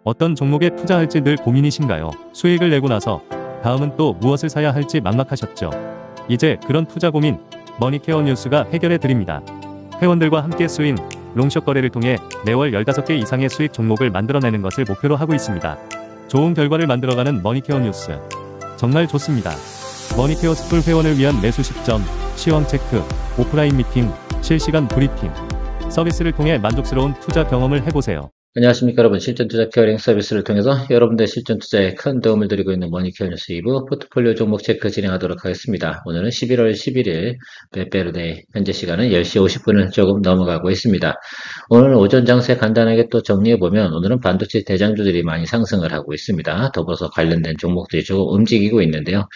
어떤 종목에 투자할지 늘 고민이신가요? 수익을 내고 나서 다음은 또 무엇을 사야 할지 막막하셨죠? 이제 그런 투자 고민 머니케어 뉴스가 해결해 드립니다. 회원들과 함께 수인 롱숏 거래를 통해 매월 15개 이상의 수익 종목을 만들어내는 것을 목표로 하고 있습니다. 좋은 결과를 만들어가는 머니케어 뉴스 정말 좋습니다. 머니케어 스쿨 회원을 위한 매수 시점, 시황 체크, 오프라인 미팅, 실시간 브리핑 서비스를 통해 만족스러운 투자 경험을 해보세요. 안녕하십니까 여러분. 실전 투자 케어링 서비스를 통해서 여러분들의 실전 투자에 큰 도움을 드리고 있는 머니케어 뉴스 2부 포트폴리오 종목 체크 진행하도록 하겠습니다. 오늘은 11월 11일 빼빼로데이, 현재 시간은 10시 50분을 조금 넘어가고 있습니다. 오늘 오전 장세 간단하게 또 정리해보면 오늘은 반도체 대장주들이 많이 상승을 하고 있습니다. 더불어서 관련된 종목들이 조금 움직이고 있는데요.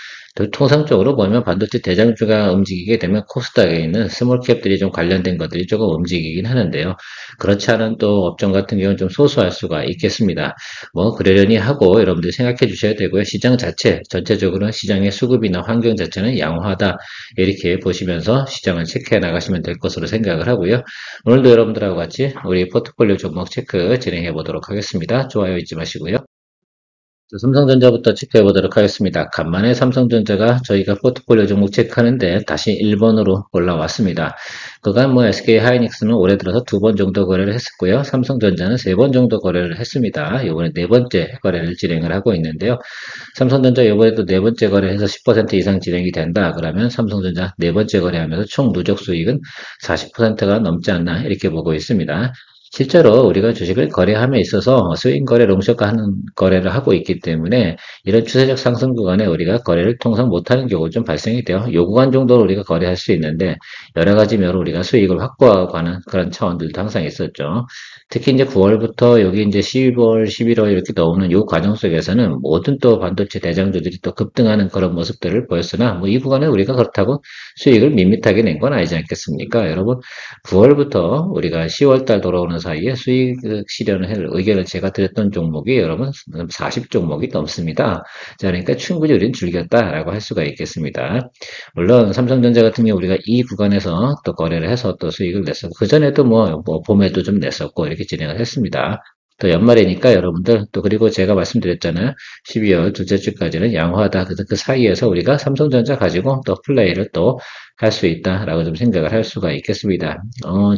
통상적으로 보면 반도체 대장주가 움직이게 되면 코스닥에 있는 스몰캡들이 좀 관련된 것들이 조금 움직이긴 하는데요. 그렇지 않은 또 업종 같은 경우는 좀 소소할 수가 있겠습니다. 뭐 그러려니 하고 여러분들이 생각해 주셔야 되고요. 시장 자체, 전체적으로 시장의 수급이나 환경 자체는 양호하다, 이렇게 보시면서 시장을 체크해 나가시면 될 것으로 생각을 하고요. 오늘도 여러분들하고 같이 우리 포트폴리오 종목 체크 진행해 보도록 하겠습니다. 좋아요 잊지 마시고요. 삼성전자부터 체크해 보도록 하겠습니다. 간만에 삼성전자가 저희가 포트폴리오 종목 체크하는데 다시 1번으로 올라왔습니다. 그간 SK 하이닉스는 올해 들어서 2번 정도 거래를 했었고요. 삼성전자는 3번 정도 거래를 했습니다. 이번에 4번째 거래를 진행을 하고 있는데요. 삼성전자 이번에도 4번째 거래해서 10% 이상 진행이 된다 그러면 삼성전자 4번째 거래하면서 총 누적 수익은 40%가 넘지 않나 이렇게 보고 있습니다. 실제로 우리가 주식을 거래함에 있어서 스윙 거래, 롱숏 하는 거래를 하고 있기 때문에 이런 추세적 상승 구간에 우리가 거래를 통상 못하는 경우가 좀 발생이 돼요. 요 구간 정도로 우리가 거래할 수 있는데 여러 가지 면으로 우리가 수익을 확보하고 하는 그런 차원들도 항상 있었죠. 특히 이제 9월부터 여기 이제 10월, 11월 이렇게 나오는 요 과정 속에서는 모든 또 반도체 대장주들이 또 급등하는 그런 모습들을 보였으나 이 구간에 우리가 그렇다고 수익을 밋밋하게 낸 건 아니지 않겠습니까? 여러분 9월부터 우리가 10월달 돌아오는 사이에 수익 실현을 할 의견을 제가 드렸던 종목이 여러분 40종목이 넘습니다. 자, 그러니까 충분히 우리는 즐겼다라고 할 수가 있겠습니다. 물론 삼성전자 같은 경우 우리가 이 구간에서 또 거래를 해서 또 수익을 냈었고 그전에도 봄에도 좀 냈었고 이렇게 진행을 했습니다. 또 연말이니까 여러분들 또 그리고 제가 말씀드렸잖아요. 12월 둘째 주까지는 양호하다. 그래서 그 사이에서 우리가 삼성전자 가지고 또 플레이를 또 할 수 있다라고 좀 생각을 할 수가 있겠습니다.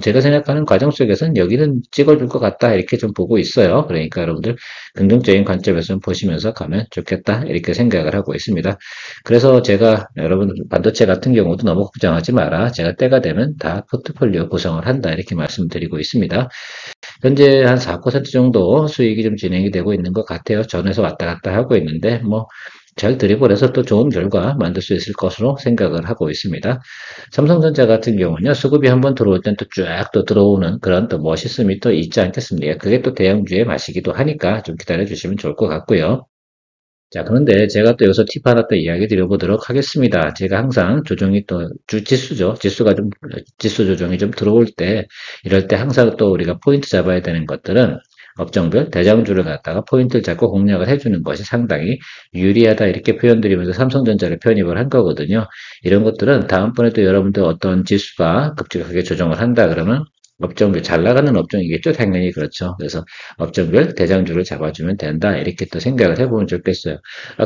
제가 생각하는 과정 속에서는 여기는 찍어줄 것 같다 이렇게 좀 보고 있어요. 그러니까 여러분들 긍정적인 관점에서 좀 보시면서 가면 좋겠다 이렇게 생각을 하고 있습니다. 그래서 제가 여러분 반도체 같은 경우도 너무 걱정하지 마라. 제가 때가 되면 다 포트폴리오 구성을 한다 이렇게 말씀드리고 있습니다. 현재 한 4% 정도 수익이 좀 진행이 되고 있는 것 같아요. 전에서 왔다 갔다 하고 있는데 잘 드리블해서 또 좋은 결과 만들 수 있을 것으로 생각을 하고 있습니다. 삼성전자 같은 경우는요, 수급이 한번 들어올 땐 또 쫙 또 들어오는 그런 또 멋있음이 또 있지 않겠습니까? 그게 또 대형주의 맛이기도 하니까 좀 기다려 주시면 좋을 것 같고요. 자, 그런데 제가 또 여기서 팁 하나 또 이야기 드려보도록 하겠습니다. 제가 항상 조정이 또 지수죠. 지수 조정이 좀 들어올 때, 이럴 때 항상 또 우리가 포인트 잡아야 되는 것들은 업종별 대장주를 갖다가 포인트를 잡고 공략을 해주는 것이 상당히 유리하다 이렇게 표현드리면서 삼성전자를 편입을 한 거거든요. 이런 것들은 다음번에도 여러분들 어떤 지수가 급격하게 조정을 한다 그러면 업종별 잘 나가는 업종이겠죠. 당연히 그렇죠. 그래서 업종별 대장주를 잡아주면 된다 이렇게 또 생각을 해보면 좋겠어요.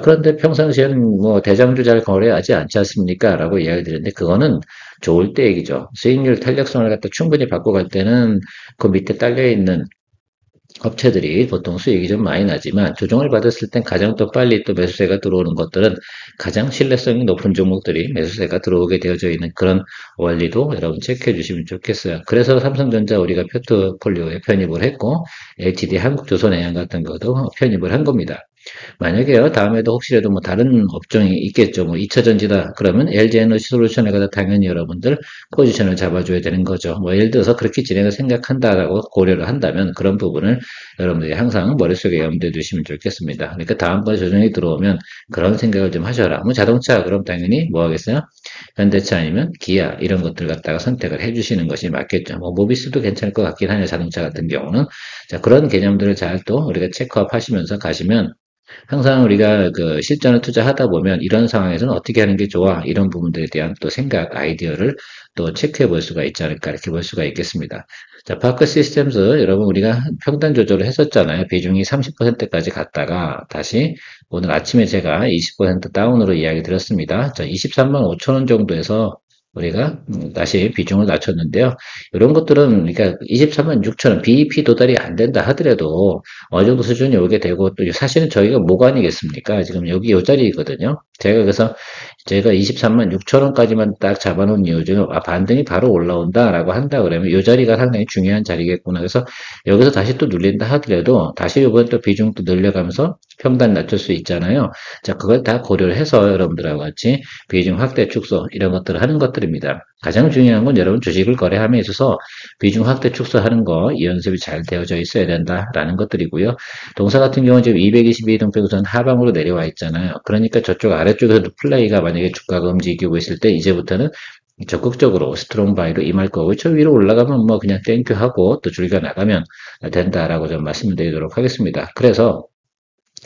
그런데 평상시에는 대장주 잘 거래하지 않지 않습니까? 라고 이야기 드렸는데 그거는 좋을 때 얘기죠. 수익률 탄력성을 갖다 충분히 바꿔갈 때는 그 밑에 딸려있는 업체들이 보통 수익이 좀 많이 나지만 조정을 받았을 땐 가장 또 빨리 또 매수세가 들어오는 것들은 가장 신뢰성이 높은 종목들이 매수세가 들어오게 되어져 있는 그런 원리도 여러분 체크해 주시면 좋겠어요. 그래서 삼성전자 우리가 포트폴리오에 편입을 했고 LTD 한국조선해양 같은 것도 편입을 한 겁니다. 만약에요, 다음에도 혹시라도 다른 업종이 있겠죠. 2차전지다. 그러면 LG에너지 솔루션에 가서 당연히 여러분들 포지션을 잡아줘야 되는 거죠. 예를 들어서 그렇게 진행을 생각한다라고 고려를 한다면 그런 부분을 여러분들이 항상 머릿속에 염두에 두시면 좋겠습니다. 그러니까 다음번에 조정이 들어오면 그런 생각을 좀 하셔라. 자동차, 그럼 당연히 뭐 하겠어요? 현대차 아니면 기아, 이런 것들 갖다가 선택을 해주시는 것이 맞겠죠. 모비스도 괜찮을 것 같긴 하네요. 자동차 같은 경우는. 자, 그런 개념들을 잘 또 우리가 체크업 하시면서 가시면 항상 우리가 그 실전을 투자하다 보면 이런 상황에서는 어떻게 하는 게 좋아? 이런 부분들에 대한 또 생각, 아이디어를 또 체크해 볼 수가 있지 않을까 이렇게 볼 수가 있겠습니다. 자, 파크 시스템즈 여러분 우리가 평단 조절을 했었잖아요. 비중이 30%까지 갔다가 다시 오늘 아침에 제가 20% 다운으로 이야기 드렸습니다. 자, 23만 5천 원 정도에서 우리가 다시 비중을 낮췄는데요. 이런 것들은 그러니까 23만 6천 원 BEP 도달이 안 된다 하더라도 어느 정도 수준이 오게 되고 또 사실은 저희가 뭐가 아니겠습니까? 지금 여기 요 자리거든요. 그래서 제가 23만 6천 원까지만 딱 잡아놓은 이유 중에 반등이 바로 올라온다라고 한다 그러면 이 자리가 상당히 중요한 자리겠구나. 그래서 여기서 다시 또 눌린다 하더라도 다시 이번 또 비중 또 늘려가면서 평단 낮출 수 있잖아요. 자, 그걸 다 고려를 해서 여러분들하고 같이 비중 확대 축소 이런 것들을 하는 것들입니다. 가장 중요한 건 여러분 주식을 거래함에 있어서 비중 확대 축소하는 거 이 연습이 잘 되어져 있어야 된다라는 것들이고요. 동사 같은 경우는 지금 222동백 우선 하방으로 내려와 있잖아요. 그러니까 저쪽 아래쪽에서도 플레이가 만약에 주가가 움직이고 있을 때 이제부터는 적극적으로 스트롱 바이로 임할 거고 저 위로 올라가면 뭐 그냥 땡큐 하고 또 줄겨 나가면 된다라고 좀 말씀드리도록 하겠습니다. 그래서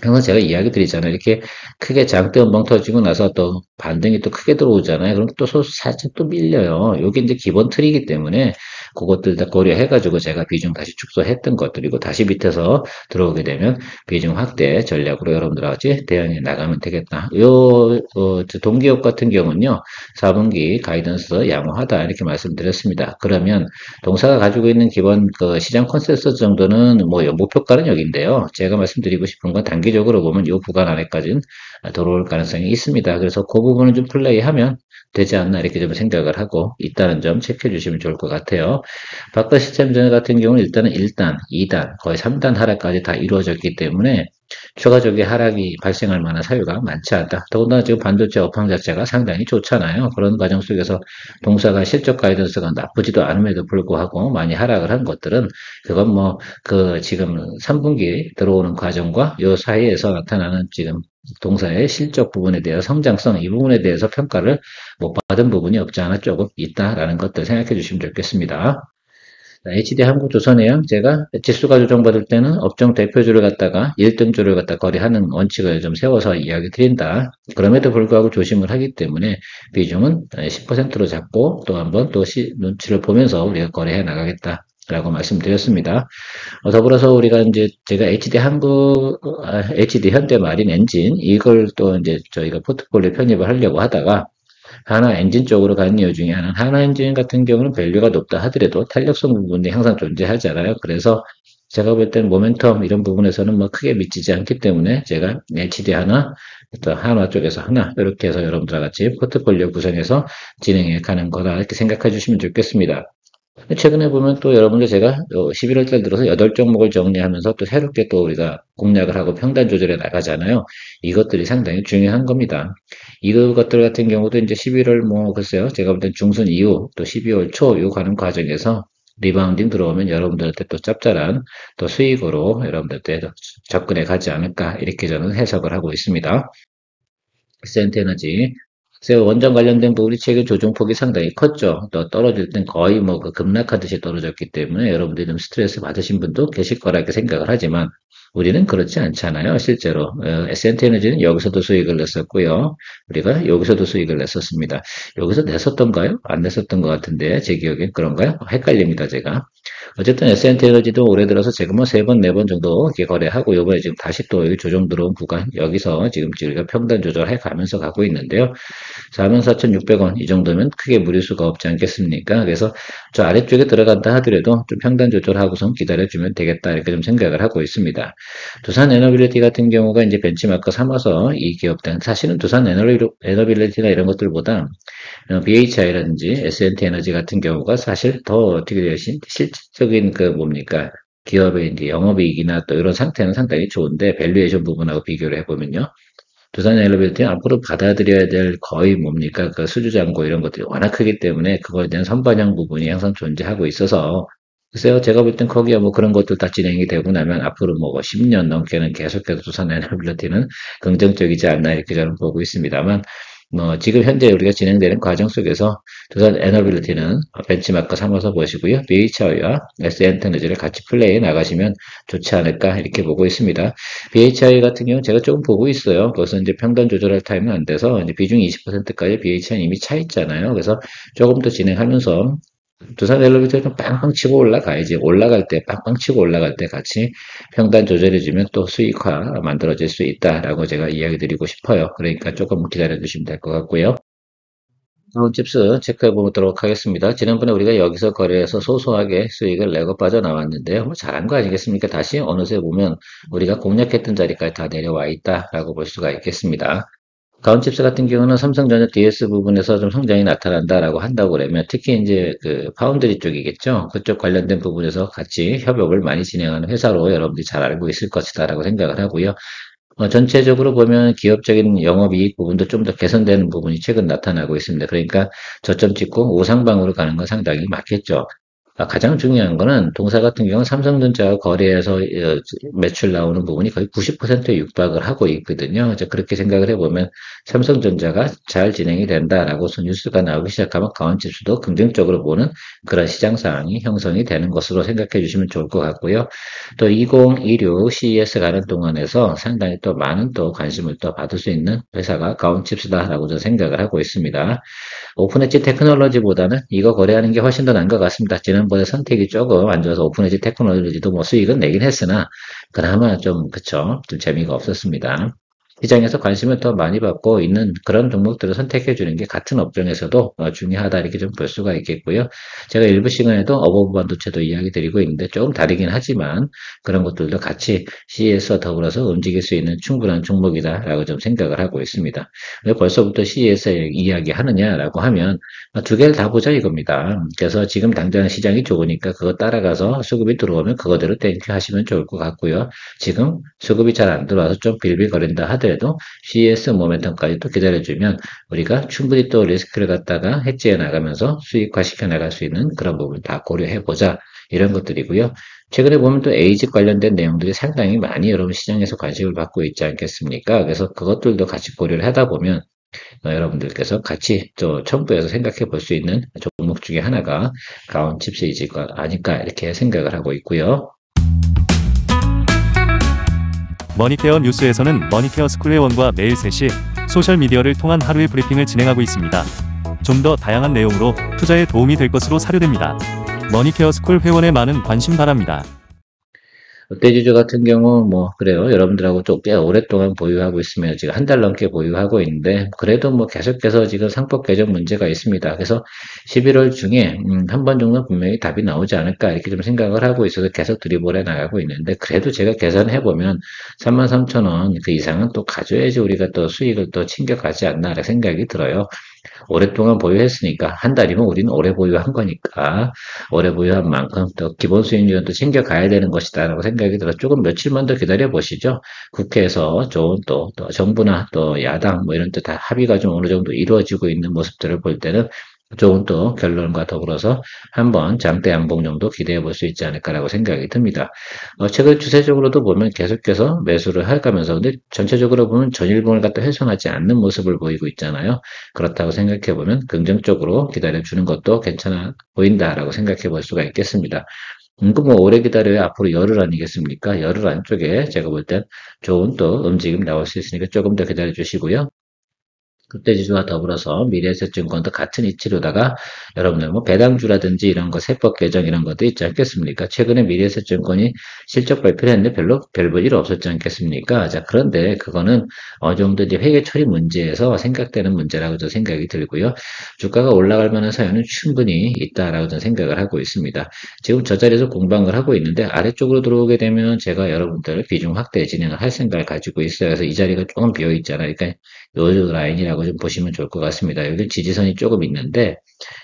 항상 제가 이야기 드리잖아요. 이렇게 크게 장대 음봉 터지고 나서 또 반등이 또 크게 들어오잖아요. 그럼 또 살짝 또 밀려요. 요게 이제 기본 틀이기 때문에 그것들 다 고려해가지고 제가 비중 다시 축소했던 것들이고 다시 밑에서 들어오게 되면 비중 확대 전략으로 여러분들하고 같이 대응해 나가면 되겠다. 저 동기업 같은 경우는요. 4분기 가이던스 양호하다 이렇게 말씀드렸습니다. 그러면 동사가 가지고 있는 기본 그 시장 컨센서스 정도는 뭐 목표가는 여기인데요. 제가 말씀드리고 싶은 건 단기적으로 보면 이 구간 안에까지는 들어올 가능성이 있습니다. 그래서 그 부분을 좀 플레이하면 되지 않나 이렇게 좀 생각을 하고 있다는 점 체크해 주시면 좋을 것 같아요. 바크 시스템 같은 경우는 일단은 1단, 2단, 거의 3단 하락까지 다 이루어졌기 때문에 추가적인 하락이 발생할 만한 사유가 많지 않다. 더군다나 지금 반도체 업황 자체가 상당히 좋잖아요. 그런 과정 속에서 동사가 실적 가이던스가 나쁘지도 않음에도 불구하고 많이 하락을 한 것들은 그건 뭐 그 지금 3분기 들어오는 과정과 요 사이에서 나타나는 지금 동사의 실적 부분에 대해서 성장성 이 부분에 대해서 평가를 못 받은 부분이 없지 않아 조금 있다라는 것들 생각해 주시면 좋겠습니다. HD 한국조선해양 제가 지수가 조정받을 때는 업종 대표주를 갖다가 1등주를 갖다 거래하는 원칙을 좀 세워서 이야기 드린다. 그럼에도 불구하고 조심을 하기 때문에 비중은 10%로 잡고 또 한번 또 눈치를 보면서 우리가 거래해 나가겠다. 라고 말씀드렸습니다. 더불어서 우리가 이제 제가 HD 현대 마린 엔진 이걸 또 이제 저희가 포트폴리오 편입을 하려고 하다가 하나 엔진 쪽으로 가는 이유 중에 하나는 하나 엔진 같은 경우는 밸류가 높다 하더라도 탄력성 부분이 항상 존재하잖아요. 그래서 제가 볼 때는 모멘텀 이런 부분에서는 뭐 크게 미치지 않기 때문에 제가 HD 하나, 또 한화 쪽에서 하나 이렇게 해서 여러분들과 같이 포트폴리오 구성해서 진행해 가는 거다 이렇게 생각해 주시면 좋겠습니다. 최근에 보면 또 여러분들 제가 11월 달 들어서 8종목을 정리하면서 또 새롭게 또 우리가 공략을 하고 평단 조절해 나가잖아요. 이것들이 상당히 중요한 겁니다. 이것들 같은 경우도 이제 11월 뭐 글쎄요. 제가 볼 땐 중순 이후 또 12월 초 요 가는 과정에서 리바운딩 들어오면 여러분들한테 또 짭짤한 또 수익으로 여러분들한테 접근해 가지 않을까 이렇게 저는 해석을 하고 있습니다. 센트에너지 원전 관련된 부분이 최근 조정폭이 상당히 컸죠. 또 떨어질 땐 거의 뭐 그 급락하듯이 떨어졌기 때문에 여러분들이 좀 스트레스 받으신 분도 계실 거라 고 생각을 하지만 우리는 그렇지 않잖아요. 실제로 SNT에너지는 여기서도 수익을 냈었고요. 우리가 여기서도 수익을 냈었습니다. 여기서 냈었던가요? 안 냈었던 것 같은데 제 기억엔 그런가요? 헷갈립니다. 제가. 어쨌든 SNT에너지도 올해 들어서 제가 뭐 3번, 4번 정도 이렇게 거래하고 요번에 지금 다시 또 여기 조정 들어온 구간 여기서 지금 우리가 평단 조절해 가면서 가고 있는데요. 44,600원 이 정도면 크게 무릴 수가 없지 않겠습니까? 그래서 저 아래쪽에 들어간다 하더라도 좀 평단 조절하고선 기다려주면 되겠다 이렇게 좀 생각을 하고 있습니다. 두산 에너빌리티 같은 경우가 이제 벤치마크 삼아서 이 기업들 사실은 두산 에너빌리티나 이런 것들보다 BHI라든지 S&T 에너지 같은 경우가 사실 더 어떻게 돼요? 실질적인 그 뭡니까? 기업의 이제 영업이익이나 또 이런 상태는 상당히 좋은데 밸류에이션 부분하고 비교를 해보면요. 두산 에너빌리티는 앞으로 받아들여야 될 거의 뭡니까? 그 수주 잔고 이런 것들이 워낙 크기 때문에 그거에 대한 선반영 부분이 항상 존재하고 있어서 글쎄요, 제가 볼 땐 거기에 뭐 그런 것들 다 진행이 되고 나면 앞으로 뭐 10년 넘게는 계속해서 두산 에너빌리티는 긍정적이지 않나 이렇게 저는 보고 있습니다만 지금 현재 우리가 진행되는 과정 속에서 두산 에너빌리티는 벤치마크 삼아서 보시고요. BHI와 SN테너지를 같이 플레이해 나가시면 좋지 않을까 이렇게 보고 있습니다. BHI 같은 경우는 제가 조금 보고 있어요. 거기서 이제 평단 조절할 타임은 안 돼서 이제 비중 20%까지 BHI는 이미 차 있잖아요. 그래서 조금 더 진행하면서 두산 엘리베이터를 좀 빵빵 치고 올라가야지. 올라갈 때, 빵빵 치고 올라갈 때 같이 평단 조절해주면 또 수익화 만들어질 수 있다라고 제가 이야기 드리고 싶어요. 그러니까 조금 기다려 주시면 될 것 같고요. 다운 칩스 체크해 보도록 하겠습니다. 지난번에 우리가 여기서 거래해서 소소하게 수익을 내고 빠져나왔는데요. 뭐 잘한 거 아니겠습니까? 다시 어느새 보면 우리가 공략했던 자리까지 다 내려와 있다라고 볼 수가 있겠습니다. 가온칩스 같은 경우는 삼성전자 DS 부분에서 좀 성장이 나타난다라고 한다고 그러면 특히 이제 그 파운드리 쪽이겠죠. 그쪽 관련된 부분에서 같이 협업을 많이 진행하는 회사로 여러분들이 잘 알고 있을 것이다라고 생각을 하고요. 전체적으로 보면 기업적인 영업이익 부분도 좀 더 개선되는 부분이 최근 나타나고 있습니다. 그러니까 저점 찍고 우상방으로 가는 건 상당히 맞겠죠. 가장 중요한 거는 동사 같은 경우는 삼성전자와 거래해서 매출 나오는 부분이 거의 90%에 육박을 하고 있거든요. 이제 그렇게 생각을 해보면 삼성전자가 잘 진행이 된다라고 뉴스가 나오기 시작하면 가온칩스도 긍정적으로 보는 그런 시장 상황이 형성이 되는 것으로 생각해 주시면 좋을 것 같고요. 또 2016 CES 가는 동안에서 상당히 또 많은 또 관심을 또 받을 수 있는 회사가 가온칩스다라고 저는 생각을 하고 있습니다. 오픈엣지 테크놀로지보다는 이거 거래하는 게 훨씬 더 나은 것 같습니다. 지난번에 선택이 조금 안 좋아서 오픈엣지 테크놀로지도 뭐 수익은 내긴 했으나 그나마 좀 그쵸 좀 재미가 없었습니다. 시장에서 관심을 더 많이 받고 있는 그런 종목들을 선택해 주는 게 같은 업종에서도 중요하다 이렇게 좀 볼 수가 있겠고요. 제가 일부 시간에도 어버브 반도체도 이야기 드리고 있는데 조금 다르긴 하지만 그런 것들도 같이 CES와 더불어서 움직일 수 있는 충분한 종목이다라고 좀 생각을 하고 있습니다. 왜 벌써부터 CES 이야기 하느냐라고 하면 두 개를 다 보자 이겁니다. 그래서 지금 당장 시장이 좋으니까 그거 따라가서 수급이 들어오면 그거대로 땡큐 하시면 좋을 것 같고요. 지금 수급이 잘 안 들어와서 좀 빌빌거린다 하더라도 CS 모멘텀까지 또 기다려주면 우리가 충분히 또 리스크를 갖다가 해지해 나가면서 수익화 시켜 나갈 수 있는 그런 부분 다 고려해 보자 이런 것들이고요. 최근에 보면 또 에이즈 관련된 내용들이 상당히 많이 여러분 시장에서 관심을 받고 있지 않겠습니까? 그래서 그것들도 같이 고려를 하다 보면 여러분들께서 같이 또 첨부해서 생각해 볼 수 있는 종목 중에 하나가 가온칩스이지가 아닐까 이렇게 생각을 하고 있고요. 머니케어 뉴스에서는 머니케어 스쿨 회원과 매일 3시 소셜미디어를 통한 하루의 브리핑을 진행하고 있습니다. 좀 더 다양한 내용으로 투자에 도움이 될 것으로 사료됩니다. 머니케어 스쿨 회원의 많은 관심 바랍니다. 롯데지주 같은 경우 뭐 그래요. 여러분들하고 좀 꽤 오랫동안 보유하고 있으면 지금 한 달 넘게 보유하고 있는데 그래도 뭐 계속해서 지금 상법 개정 문제가 있습니다. 그래서 11월 중에 한 번 정도 분명히 답이 나오지 않을까 이렇게 좀 생각을 하고 있어서 계속 드리블해 나가고 있는데 그래도 제가 계산해 보면 33,000원 그 이상은 또 가져야지 우리가 또 수익을 또 챙겨가지 않나 생각이 들어요. 오랫동안 보유했으니까 한 달이면 우리는 오래 보유한 거니까 오래 보유한 만큼 또 기본 수익률은 또 챙겨가야 되는 것이다라고 생각이 들어 조금 며칠만 더 기다려 보시죠. 국회에서 좋은 또 정부나 또 야당 뭐 이런 데 다 합의가 좀 어느 정도 이루어지고 있는 모습들을 볼 때는 좋은 또 결론과 더불어서 한번 장대 양봉 정도 기대해 볼 수 있지 않을까라고 생각이 듭니다. 최근 추세적으로도 보면 계속해서 매수를 해가면서 근데 전체적으로 보면 전일봉을 갖다 훼손하지 않는 모습을 보이고 있잖아요. 그렇다고 생각해 보면 긍정적으로 기다려 주는 것도 괜찮아 보인다라고 생각해 볼 수가 있겠습니다. 뭐 오래 기다려야 앞으로 열흘 아니겠습니까? 열흘 안쪽에 제가 볼 땐 좋은 또 움직임 나올 수 있으니까 조금 더 기다려 주시고요. 롯데지주와 더불어서 미래에셋증권도 같은 이치로다가 여러분들 뭐 배당주라든지 이런 거 세법 개정 이런 것도 있지 않겠습니까? 최근에 미래에셋증권이 실적 발표를 했는데 별로 별 볼 일 없었지 않겠습니까? 자, 그런데 그거는 어느 정도 이제 회계 처리 문제에서 생각되는 문제라고 저 생각이 들고요. 주가가 올라갈 만한 사연은 충분히 있다라고 저는 생각을 하고 있습니다. 지금 저 자리에서 공방을 하고 있는데 아래쪽으로 들어오게 되면 제가 여러분들 비중 확대 진행을 할 생각을 가지고 있어요. 그래서 이 자리가 조금 비어 있잖아요. 그러니까 요 라인이라고 좀 보시면 좋을 것 같습니다. 여기 지지선이 조금 있는데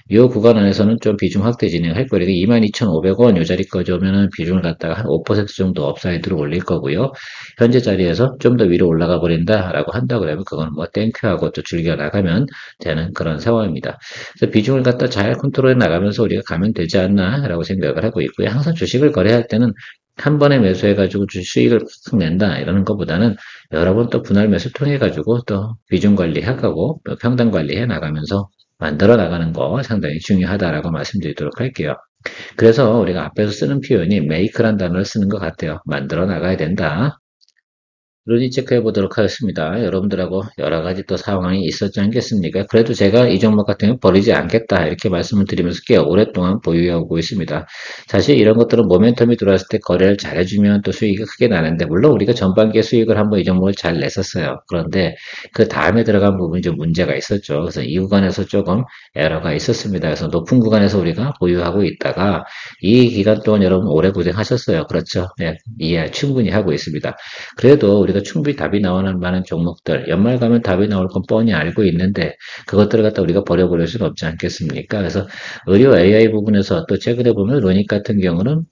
이 구간 안에서는 좀 비중 확대 진행할 거예요. 22,500원 요 자리까지 오면은 비중을 갖다가 한 5% 정도 업사이드로 올릴 거고요. 현재 자리에서 좀 더 위로 올라가 버린다라고 한다 그러면 그건 뭐 땡큐하고 또 즐겨 나가면 되는 그런 상황입니다. 그래서 비중을 갖다 잘 컨트롤해 나가면서 우리가 가면 되지 않나라고 생각을 하고 있고요. 항상 주식을 거래할 때는 한 번에 매수해가지고 수익을 팍 낸다 이러는 것보다는 여러 번 또 분할 매수 통해가지고 또 비중 관리하고 또 평단 관리해 나가면서 만들어 나가는 거 상당히 중요하다라고 말씀드리도록 할게요. 그래서 우리가 앞에서 쓰는 표현이 make란 단어를 쓰는 것 같아요. 만들어 나가야 된다. 루디 체크해 보도록 하겠습니다. 여러분들하고 여러 가지 또 상황이 있었지 않겠습니까? 그래도 제가 이 종목 같은 경우 버리지 않겠다 이렇게 말씀을 드리면서 꽤 오랫동안 보유하고 있습니다. 사실 이런 것들은 모멘텀이 들어왔을 때 거래를 잘해주면 또 수익이 크게 나는데 물론 우리가 전반기에 수익을 한번 이 종목을 잘 냈었어요. 그런데 그 다음에 들어간 부분이 좀 문제가 있었죠. 그래서 이 구간에서 조금 에러가 있었습니다. 그래서 높은 구간에서 우리가 보유하고 있다가 이 기간 동안 여러분 오래 고생하셨어요. 그렇죠? 네, 이해 충분히 하고 있습니다. 그래도 우리가 충분히 답이 나오는 많은 종목들, 연말 가면 답이 나올 건 뻔히 알고 있는데, 그것들을 갖다 우리가 버려버릴 수는 없지 않겠습니까? 그래서 의료 AI 부분에서 또 최근에 보면 로닉 같은 경우는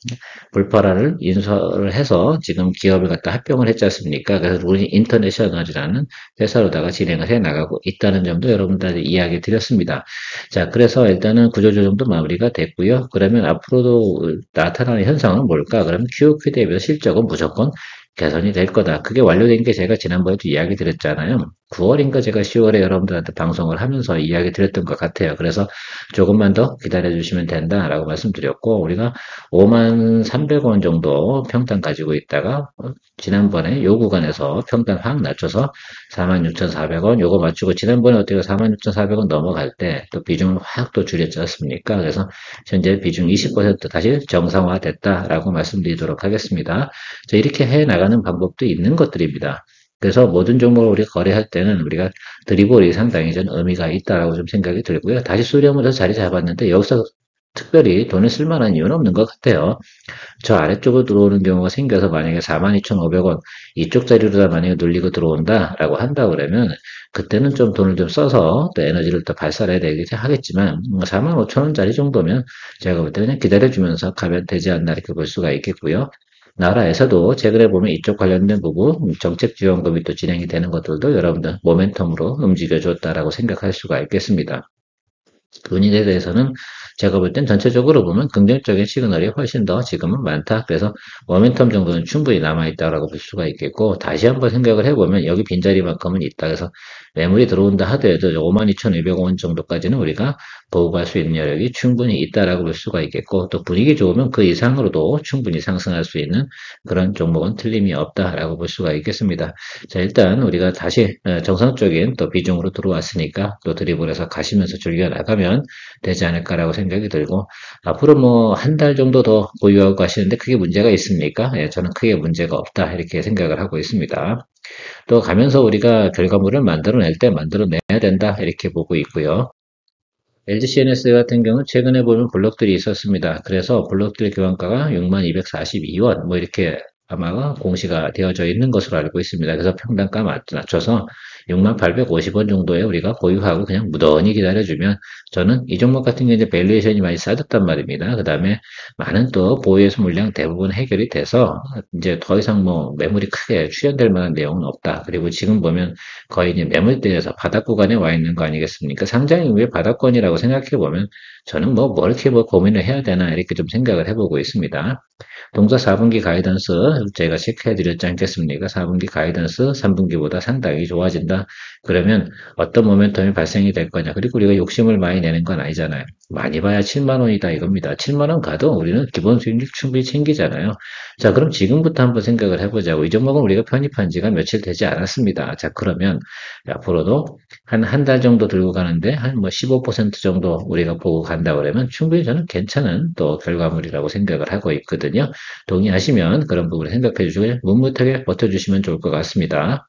불파라를 인수를 해서 지금 기업을 갖다 합병을 했지 않습니까? 그래서 우리 인터내셔널이라는 회사로다가 진행을 해 나가고 있다는 점도 여러분들한테 이야기 드렸습니다. 자, 그래서 일단은 구조조정도 마무리가 됐고요. 그러면 앞으로도 나타나는 현상은 뭘까? 그러면 QOQ 대비해서 실적은 무조건 개선이 될 거다. 그게 완료된 게 제가 지난번에도 이야기 드렸잖아요. 9월인가 제가 10월에 여러분들한테 방송을 하면서 이야기 드렸던 것 같아요. 그래서 조금만 더 기다려 주시면 된다라고 말씀드렸고, 우리가 5만 300원 정도 평단 가지고 있다가, 지난번에 요 구간에서 평단 확 낮춰서 46,400원 요거 맞추고, 지난번에 어때요? 46,400원 넘어갈 때 또 비중을 확 또 줄였지 않습니까? 그래서 현재 비중 20% 다시 정상화 됐다라고 말씀드리도록 하겠습니다. 자, 이렇게 해 나가는 방법도 있는 것들입니다. 그래서 모든 종목을 우리가 거래할 때는 우리가 드리블이 상당히 좀 의미가 있다라고 좀 생각이 들고요. 다시 수렴을 해서 자리 잡았는데 여기서 특별히 돈을 쓸 만한 이유는 없는 것 같아요. 저 아래쪽으로 들어오는 경우가 생겨서 만약에 42,500원 이쪽 자리로다 만약에 눌리고 들어온다라고 한다 그러면 그때는 좀 돈을 좀 써서 또 에너지를 또 발산해야 되겠지 하겠지만 45,000원짜리 정도면 제가 볼 때 그냥 기다려주면서 가면 되지 않나 이렇게 볼 수가 있겠고요. 나라에서도 최근에 보면 이쪽 관련된 부분 정책 지원금이 또 진행이 되는 것들도 여러분들 모멘텀으로 움직여줬다라고 생각할 수가 있겠습니다. 본인에 대해서는 제가 볼 땐 전체적으로 보면 긍정적인 시그널이 훨씬 더 지금은 많다. 그래서 모멘텀 정도는 충분히 남아있다라고 볼 수가 있겠고, 다시 한번 생각을 해보면 여기 빈자리만큼은 있다. 그래서 매물이 들어온다 하더라도 52,200원 정도까지는 우리가 보호할 수 있는 여력이 충분히 있다라고 볼 수가 있겠고, 또 분위기 좋으면 그 이상으로도 충분히 상승할 수 있는 그런 종목은 틀림이 없다라고 볼 수가 있겠습니다. 자, 일단 우리가 다시 정상적인 또 비중으로 들어왔으니까 또 드리블해서 가시면서 즐겨 나가면 되지 않을까라고 생각이 들고, 앞으로 뭐 한 달 정도 더 보유하고 가시는데 크게 문제가 있습니까? 예, 저는 크게 문제가 없다 이렇게 생각을 하고 있습니다. 또 가면서 우리가 결과물을 만들어낼 때 만들어내야 된다 이렇게 보고 있고요. LGCNS 같은 경우는 최근에 보면 블록들이 있었습니다. 그래서 블록들 교환가가 62,242원 뭐 이렇게 아마 공시가 되어져 있는 것으로 알고 있습니다. 그래서 평단가 낮춰서 6850원 정도에 우리가 보유하고 그냥 무던히 기다려주면 저는 이 종목 같은 경우에 이제 밸류에이션이 많이 싸졌단 말입니다. 그 다음에 많은 또 보유해서 물량 대부분 해결이 돼서 이제 더 이상 뭐 매물이 크게 출현될 만한 내용은 없다. 그리고 지금 보면 거의 이제 매물대에서 바닥 구간에 와 있는 거 아니겠습니까? 상장 이후에 바닥권이라고 생각해 보면 저는 뭐 이렇게 뭐 고민을 해야 되나 이렇게 좀 생각을 해보고 있습니다. 동사 4분기 가이던스 제가 체크해 드렸지 않겠습니까? 4분기 가이던스 3분기보다 상당히 좋아진다. 그러면 어떤 모멘텀이 발생이 될 거냐. 그리고 우리가 욕심을 많이 내는 건 아니잖아요. 많이 봐야 7만 원이다 이겁니다. 7만 원 가도 우리는 기본 수익률 충분히 챙기잖아요. 자, 그럼 지금부터 한번 생각을 해보자고. 이 종목은 우리가 편입한 지가 며칠 되지 않았습니다. 자, 그러면 앞으로도 한 달 정도 들고 가는데 한 뭐 15% 정도 우리가 보고 간다 그러면 충분히 저는 괜찮은 또 결과물이라고 생각을 하고 있거든요. 동의하시면 그런 부분을 생각해 주시고 묵묵하게 버텨주시면 좋을 것 같습니다.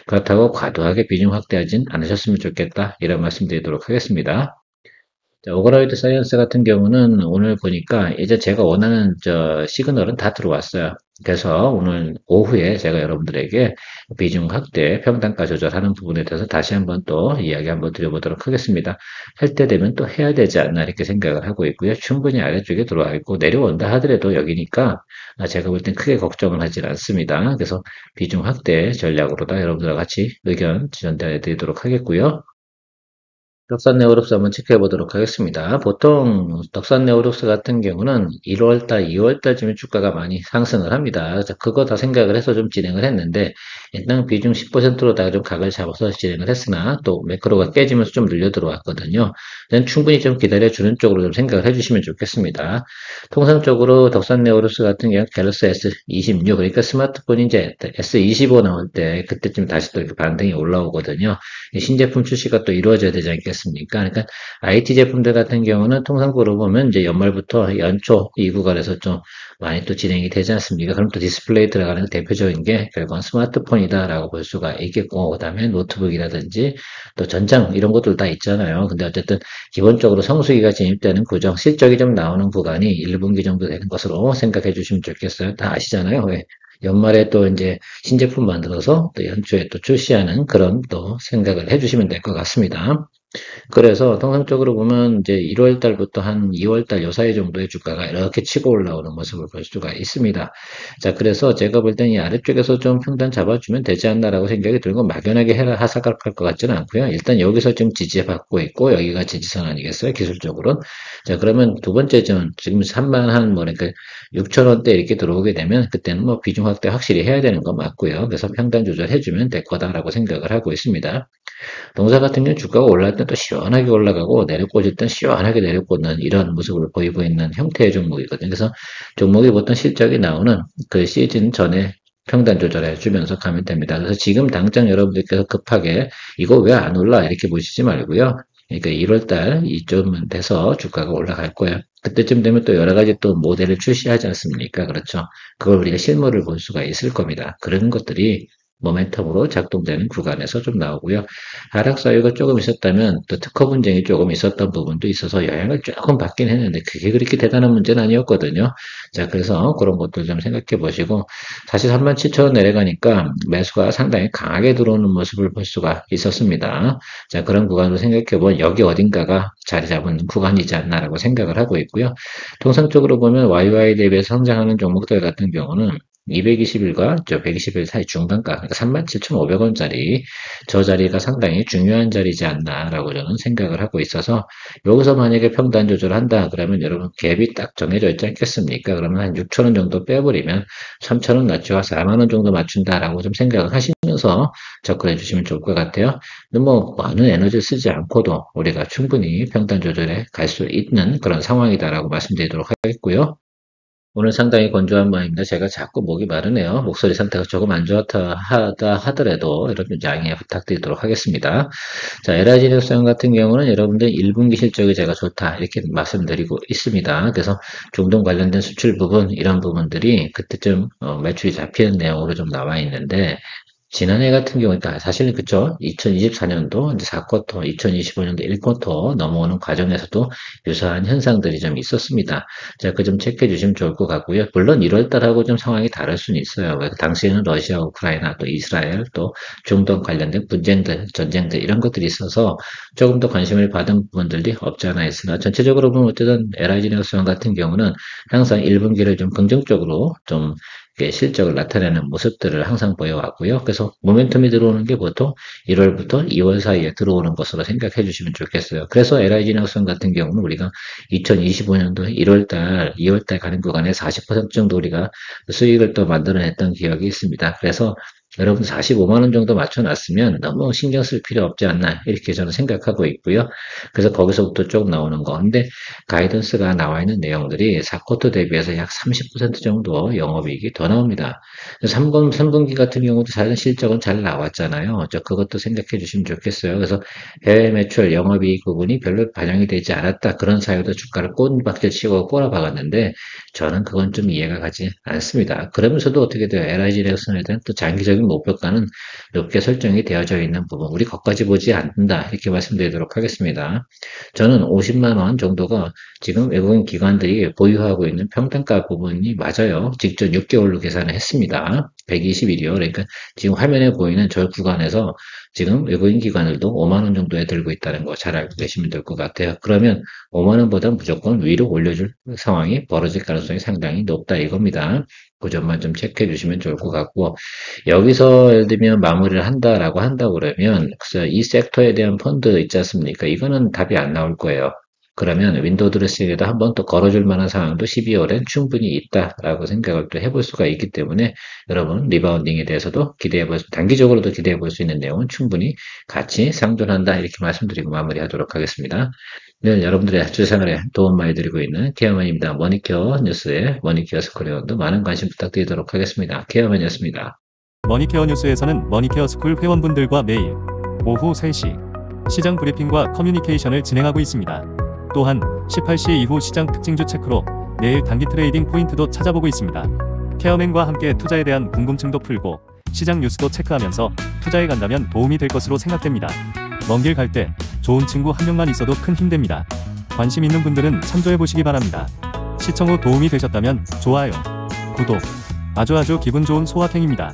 그렇다고 과도하게 비중 확대하진 않으셨으면 좋겠다. 이런 말씀 드리도록 하겠습니다. 자, 오거라이드 사이언스 같은 경우는 오늘 보니까 이제 제가 원하는 시그널은 다 들어왔어요. 그래서 오늘 오후에 제가 여러분들에게 비중 확대, 평단가 조절하는 부분에 대해서 다시 한번 또 이야기 한번 드려보도록 하겠습니다. 할 때 되면 또 해야 되지 않나 이렇게 생각을 하고 있고요. 충분히 아래쪽에 들어와 있고 내려온다 하더라도 여기니까 제가 볼 땐 크게 걱정을 하진 않습니다. 그래서 비중 확대 전략으로다 여러분들과 같이 의견 전달해 드리도록 하겠고요. 덕산 네오롭스 한번 체크해 보도록 하겠습니다. 보통 덕산 네오롭스 같은 경우는 1월달, 2월달쯤에 주가가 많이 상승을 합니다. 자, 그거 다 생각을 해서 좀 진행을 했는데, 일단 비중 10%로다가 좀 각을 잡아서 진행을 했으나, 또 매크로가 깨지면서 좀 늘려 들어왔거든요. 일단 충분히 좀 기다려주는 쪽으로 좀 생각을 해주시면 좋겠습니다. 통상적으로 덕산 네오롭스 같은 경우 갤럭시 S26, 그러니까 스마트폰 이제 S25 나올 때, 그때쯤 다시 또 이렇게 반등이 올라오거든요. 신제품 출시가 또 이루어져야 되지 않겠습니까? 그러니까 IT 제품들 같은 경우는 통상적으로 보면 이제 연말부터 연초 이 구간에서 좀 많이 또 진행이 되지 않습니까? 그럼 또 디스플레이 들어가는 대표적인 게 결국은 스마트폰이다라고 볼 수가 있겠고, 그다음에 노트북이라든지 또 전장 이런 것들 다 있잖아요. 근데 어쨌든 기본적으로 성수기가 진입되는 구정, 실적이 좀 나오는 구간이 1분기 정도 되는 것으로 생각해 주시면 좋겠어요. 다 아시잖아요. 왜? 연말에 또 이제 신제품 만들어서 또 연초에 또 출시하는 그런 또 생각을 해주시면 될 것 같습니다. 그래서 통상적으로 보면 이제 1월 달부터 한 2월 달 요 사이 정도의 주가가 이렇게 치고 올라오는 모습을 볼 수가 있습니다. 자, 그래서 제가 볼 때는 이 아래쪽에서 좀 평단 잡아주면 되지 않나라고 생각이 들고 막연하게 하락할 것 같지는 않고요. 일단 여기서 지금 지지받고 있고 여기가 지지선 아니겠어요? 기술적으로. 자, 그러면 두 번째 지금 3만 한 뭐 그러니까 6천 원대 이렇게 들어오게 되면 그때는 뭐 비중 확대 확실히 해야 되는 거 맞고요. 그래서 평단 조절해주면 될 거다라고 생각을 하고 있습니다. 동사 같은 경우는 주가가 올라갈 때 또 시원하게 올라가고 내려꽂을 땐 시원하게 내려꽂는 이런 모습을 보이고 있는 형태의 종목이거든요. 그래서 종목이 보통 실적이 나오는 그 시즌 전에 평단 조절해 주면서 가면 됩니다. 그래서 지금 당장 여러분들께서 급하게 이거 왜 안 올라 이렇게 보시지 말고요. 그러니까 1월달 이쯤 돼서 주가가 올라갈 거예요. 그때쯤 되면 또 여러 가지 또 모델을 출시하지 않습니까? 그렇죠. 그걸 우리가 실물을 볼 수가 있을 겁니다. 그런 것들이 모멘텀으로 작동되는 구간에서 좀 나오고요. 하락 사유가 조금 있었다면 또 특허 분쟁이 조금 있었던 부분도 있어서 영향을 조금 받긴 했는데 그게 그렇게 대단한 문제는 아니었거든요. 자, 그래서 그런 것들 좀 생각해 보시고 사실 37,000원 내려가니까 매수가 상당히 강하게 들어오는 모습을 볼 수가 있었습니다. 자, 그런 구간으로 생각해 보면 여기 어딘가가 자리 잡은 구간이지 않나라고 생각을 하고 있고요. 통상적으로 보면 YY 대비해서 성장하는 종목들 같은 경우는 220일과 120일 사이 중간가, 그러니까 37,500원짜리 저 자리가 상당히 중요한 자리지 않나라고 저는 생각을 하고 있어서 여기서 만약에 평단 조절한다 그러면 여러분 갭이 딱 정해져 있지 않겠습니까? 그러면 한 6,000원 정도 빼버리면 3,000원 낮춰가 4만원 정도 맞춘다라고 좀 생각을 하시면서 접근해 주시면 좋을 것 같아요. 근데 뭐 많은 에너지를 쓰지 않고도 우리가 충분히 평단 조절에 갈 수 있는 그런 상황이다라고 말씀드리도록 하겠고요. 오늘 상당히 건조한 모양입니다. 제가 자꾸 목이 마르네요. 목소리 상태가 조금 안 좋다 하더라도 여러분 양해 부탁드리도록 하겠습니다. 자, LIG넥스원 같은 경우는 여러분들 1분기 실적이 제가 좋다 이렇게 말씀드리고 있습니다. 그래서 중동 관련된 수출 부분 이런 부분들이 그때쯤 매출이 잡히는 내용으로 좀 나와 있는데 지난해 같은 경우에 사실은 그쵸. 2024년도 이제 4쿼터, 2025년도 1쿼터 넘어오는 과정에서도 유사한 현상들이 좀 있었습니다. 자, 그 점 체크해 주시면 좋을 것 같고요. 물론 1월 달하고 좀 상황이 다를 수는 있어요. 당시에는 러시아, 우크라이나, 또 이스라엘, 또 중동 관련된 분쟁들, 전쟁들 이런 것들이 있어서 조금 더 관심을 받은 부분들이 없지 않아 있으나 전체적으로 보면 어쨌든 LIG에너지원 같은 경우는 항상 1분기를 좀 긍정적으로 좀 실적을 나타내는 모습들을 항상 보여왔고요. 그래서 모멘텀이 들어오는 게 보통 1월부터 2월 사이에 들어오는 것으로 생각해 주시면 좋겠어요. 그래서 LIG낙선 같은 경우는 우리가 2025년도 1월달, 2월달 가는 구간에 40% 정도 우리가 수익을 또 만들어냈던 기억이 있습니다. 그래서 여러분 45만 원 정도 맞춰놨으면 너무 신경 쓸 필요 없지 않나 이렇게 저는 생각하고 있고요. 그래서 거기서부터 쭉 나오는 거. 근데 가이던스가 나와 있는 내용들이 4쿼터 대비해서 약 30% 정도 영업이익이 더 나옵니다. 3분기 같은 경우도 사실 실적은 잘 나왔잖아요. 그것도 생각해 주시면 좋겠어요. 그래서 해외 매출 영업이익 부분이 별로 반영이 되지 않았다. 그런 사유도 주가를 꼬박질 치고 꼬라박았는데 저는 그건 좀 이해가 가지 않습니다. 그러면서도 어떻게 돼요? LIG 렉슨에 대한 또 장기적인 목표가는 높게 설정이 되어져 있는 부분, 우리 거기까지 보지 않는다. 이렇게 말씀드리도록 하겠습니다. 저는 50만 원 정도가 지금 외국인 기관들이 보유하고 있는 평단가 부분이 맞아요. 직접 6개월로 계산을 했습니다. 120일이요. 그러니까 지금 화면에 보이는 저 구간에서 지금 외국인 기관들도 5만 원 정도에 들고 있다는 거 잘 알고 계시면 될 것 같아요. 그러면 5만 원보다 무조건 위로 올려줄 상황이 벌어질 가능성이 상당히 높다 이겁니다. 그 점만 좀 체크해 주시면 좋을 것 같고, 여기서 예를 들면 마무리를 한다라고 한다 그러면, 그래서 이 섹터에 대한 펀드 있지 않습니까? 이거는 답이 안 나올 거예요. 그러면 윈도우 드레싱에도 한번 또 걸어줄 만한 상황도 12월엔 충분히 있다라고 생각을 또 해볼 수가 있기 때문에 여러분 리바운딩에 대해서도 단기적으로도 기대해 볼 수 있는 내용은 충분히 같이 상존한다 이렇게 말씀드리고 마무리하도록 하겠습니다. 네, 여러분들의 주생활에 도움 많이 드리고 있는 케어맨입니다. 머니케어 뉴스에 머니케어 스쿨회원도 많은 관심 부탁드리도록 하겠습니다. 케어맨이었습니다. 머니케어 뉴스에서는 머니케어 스쿨 회원분들과 매일 오후 3시 시장 브리핑과 커뮤니케이션을 진행하고 있습니다. 또한 18시 이후 시장 특징주 체크로 내일 단기 트레이딩 포인트도 찾아보고 있습니다. 케어맨과 함께 투자에 대한 궁금증도 풀고 시장 뉴스도 체크하면서 투자에 간다면 도움이 될 것으로 생각됩니다. 먼 길 갈 때 좋은 친구 한 명만 있어도 큰 힘 됩니다. 관심 있는 분들은 참조해 보시기 바랍니다. 시청 후 도움이 되셨다면 좋아요, 구독, 아주 기분 좋은 소확행입니다.